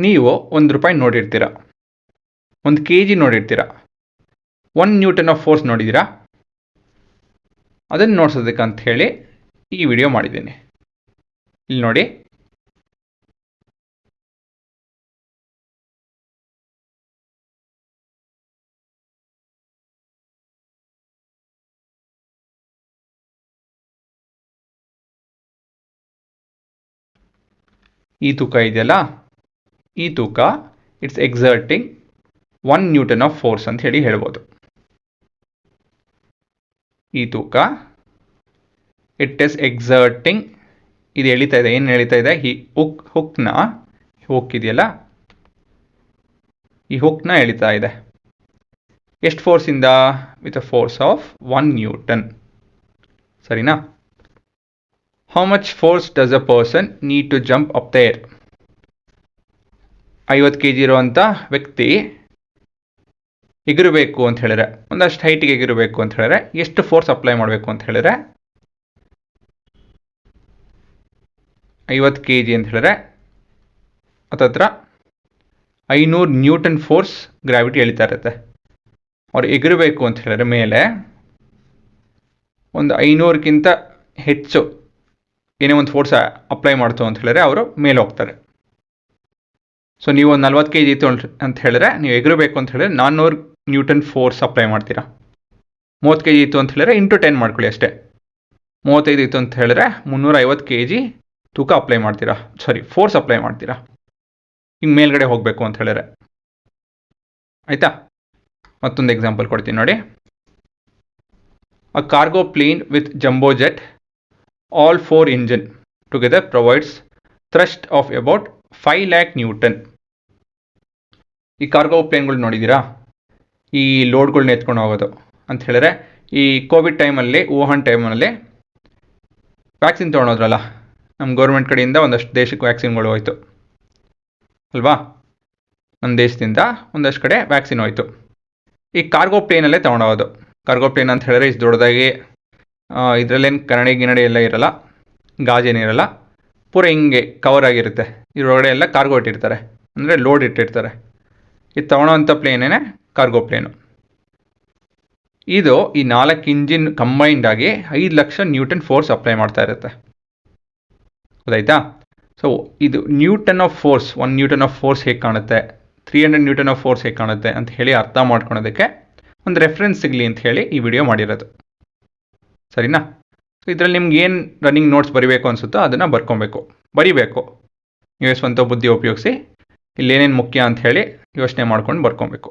ನೀವು ₹1 ನೋಡಿರ್ತೀರ, 1 kg ನೋಡಿರ್ತೀರ, 1 ನ್ಯೂಟನ್ ಆಫ್ ಫೋರ್ಸ್ ನೋಡಿದ್ದೀರಾ? ಅದನ್ನು ನೋಡ್ಸೋದಕ್ಕಂತ ಹೇಳಿ ಈ ವಿಡಿಯೋ ಮಾಡಿದ್ದೀನಿ. ಇಲ್ಲಿ ನೋಡಿ, ಈ ತೂಕ ಇದೆಯಲ್ಲ, ಈ ತೂಕ ಇಟ್ಸ್ ಎಕ್ಸರ್ಟಿಂಗ್ 1 ನ್ಯೂಟನ್ ಆಫ್ ಫೋರ್ಸ್ ಅಂತ ಹೇಳಿ ಹೇಳ್ಬೋದು. ಈ ತೂಕ ಇಟ್ ಇಸ್ ಎಕ್ಸರ್ಟಿಂಗ್, ಇದು ಎಳಿತಾ ಇದೆ. ಏನು ಎಳಿತಾ ಇದೆ? ಈ ಹುಕ್ನ ಇದೆಯಲ್ಲ, ಈ ಹುಕ್ನ ಎಳಿತಾ ಇದೆ. ಎಷ್ಟು ಫೋರ್ಸಿಂದ? With a force of 1 newton. ಸರಿನಾ? How much force does a person need to jump up the air? 50 kg ಇರುವಂಥ ವ್ಯಕ್ತಿ ಎಗಿರಬೇಕು ಅಂತ ಹೇಳಿದ್ರೆ, ಒಂದಷ್ಟು ಹೈಟಿಗೆ ಎಗಿರಬೇಕು ಅಂತ ಹೇಳಿದ್ರೆ ಎಷ್ಟು ಫೋರ್ಸ್ ಅಪ್ಲೈ ಮಾಡಬೇಕು ಅಂತ ಹೇಳಿದ್ರೆ, 50 kg ಅಂತ ಹೇಳಿದ್ರೆ ಹತ್ತತ್ರ 500 ನ್ಯೂಟನ್ ಫೋರ್ಸ್ ಗ್ರಾವಿಟಿ ಎಳಿತಾ ಇರುತ್ತೆ. ಅವ್ರು ಎಗಿರಬೇಕು ಅಂತ ಹೇಳಿದ್ರೆ ಮೇಲೆ ಒಂದು 500ಕ್ಕಿಂತ ಹೆಚ್ಚು ಏನೇ ಒಂದು ಫೋರ್ಸ್ ಅಪ್ಲೈ ಮಾಡ್ತು ಅಂತ ಹೇಳಿದ್ರೆ ಅವರು ಮೇಲೆ ಹೋಗ್ತಾರೆ. ಸೊ ನೀವು ಒಂದು 40 kg ಇತ್ತು ಅಂತ ಹೇಳಿದ್ರೆ, ನೀವು ಎಗಿರಬೇಕು ಅಂತ ಹೇಳಿದ್ರೆ 400 ನ್ಯೂಟನ್ ಫೋರ್ಸ್ ಅಪ್ಲೈ ಮಾಡ್ತೀರಾ. 30 kg ಇತ್ತು ಅಂತ ಹೇಳಿದ್ರೆ ಇಂಟು 10 ಮಾಡ್ಕೊಳ್ಳಿ ಅಷ್ಟೇ. 35 ಇತ್ತು ಅಂತ ಹೇಳಿದ್ರೆ 350 kg ತೂಕ ಅಪ್ಲೈ ಮಾಡ್ತೀರಾ, ಫೋರ್ಸ್ ಅಪ್ಲೈ ಮಾಡ್ತೀರಾ ಹಿಂಗೆ ಮೇಲ್ಗಡೆ ಹೋಗಬೇಕು ಅಂತ ಹೇಳಿದ್ರೆ. ಆಯಿತಾ? ಮತ್ತೊಂದು ಎಕ್ಸಾಂಪಲ್ ಕೊಡ್ತೀನಿ ನೋಡಿ. A cargo plane with jumbo jet, all 4 engine together provides thrust of about 5 lakh Newton. ಈ ಕಾರ್ಗೋ ಪ್ಲೇನ್ಗಳು ನೋಡಿದ್ದೀರಾ? ಈ ಲೋಡ್ಗಳ್ನ ಎತ್ಕೊಂಡು ಹೋಗೋದು ಅಂತ ಹೇಳಿದ್ರೆ, ಈ ಕೋವಿಡ್ ಟೈಮಲ್ಲಿ, ವುಹಾನ್ ಟೈಮಲ್ಲಿ ವ್ಯಾಕ್ಸಿನ್ ತೊಗೊಳೋದ್ರಲ್ಲ, ನಮ್ಮ ಗೌರ್ಮೆಂಟ್ ಕಡೆಯಿಂದ ಒಂದಷ್ಟು ದೇಶಕ್ಕೆ ವ್ಯಾಕ್ಸಿನ್ಗಳು ಹೋಯ್ತು ಅಲ್ವಾ? ನಮ್ಮ ದೇಶದಿಂದ ಒಂದಷ್ಟು ಕಡೆ ವ್ಯಾಕ್ಸಿನ್ ಹೋಯ್ತು. ಈ ಕಾರ್ಗೋ ಪ್ಲೇನಲ್ಲೇ ತೊಗೊಂಡೋಗೋದು. ಕಾರ್ಗೋ ಪ್ಲೇನ್ ಅಂತ ಹೇಳಿದ್ರೆ ಇಷ್ಟು ದೊಡ್ಡದಾಗಿ, ಇದರಲ್ಲೇನು ಗಿನಡಿ ಎಲ್ಲ ಇರಲ್ಲ, ಗಾಜೇನಿರಲ್ಲ, ಪೂರ ಹಿಂಗೆ ಕವರ್ ಆಗಿರುತ್ತೆ. ಇದರೊಳಗಡೆ ಎಲ್ಲ ಕಾರ್ಗೋ ಇಟ್ಟಿರ್ತಾರೆ, ಅಂದರೆ ಲೋಡ್ ಇಟ್ಟಿರ್ತಾರೆ. ಇದು ತೊಗೊಳೋವಂಥ ಪ್ಲೇನೇ ಕಾರ್ಗೋ ಪ್ಲೇನು. ಇದು ಈ 4 ಇಂಜಿನ್ ಕಂಬೈಂಡ್ ಆಗಿ 5 ಲಕ್ಷ ನ್ಯೂಟನ್ ಫೋರ್ಸ್ ಅಪ್ಲೈ ಮಾಡ್ತಾ ಇರುತ್ತೆ. ಗೊತ್ತಾಯ್ತಾ? ಸೊ ಇದು Newton of force, 1 Newton of force ಹೇಗೆ ಕಾಣುತ್ತೆ, 300 ನ್ಯೂಟನ್ ಆಫ್ ಫೋರ್ಸ್ ಹೇಗೆ ಕಾಣುತ್ತೆ ಅಂತ ಹೇಳಿ ಅರ್ಥ ಮಾಡ್ಕೊಳೋದಕ್ಕೆ ಒಂದು ರೆಫರೆನ್ಸ್ ಸಿಗಲಿ ಅಂತ ಹೇಳಿ ಈ ವಿಡಿಯೋ ಮಾಡಿರೋದು. ಸರಿನಾ? ಸೊ ಇದರಲ್ಲಿ ನಿಮ್ಗೆ ಏನು ರನ್ನಿಂಗ್ ನೋಟ್ಸ್ ಬರೀಬೇಕು ಅನಿಸುತ್ತೋ ಅದನ್ನು ಬರೀಬೇಕು. ನೀವು ಸ್ವಂತ ಬುದ್ಧಿ ಉಪಯೋಗಿಸಿ ಇಲ್ಲೇನೇನು ಮುಖ್ಯ ಅಂತ ಹೇಳಿ ಯೋಚನೆ ಮಾಡ್ಕೊಂಡು ಬರ್ಕೊಬೇಕು.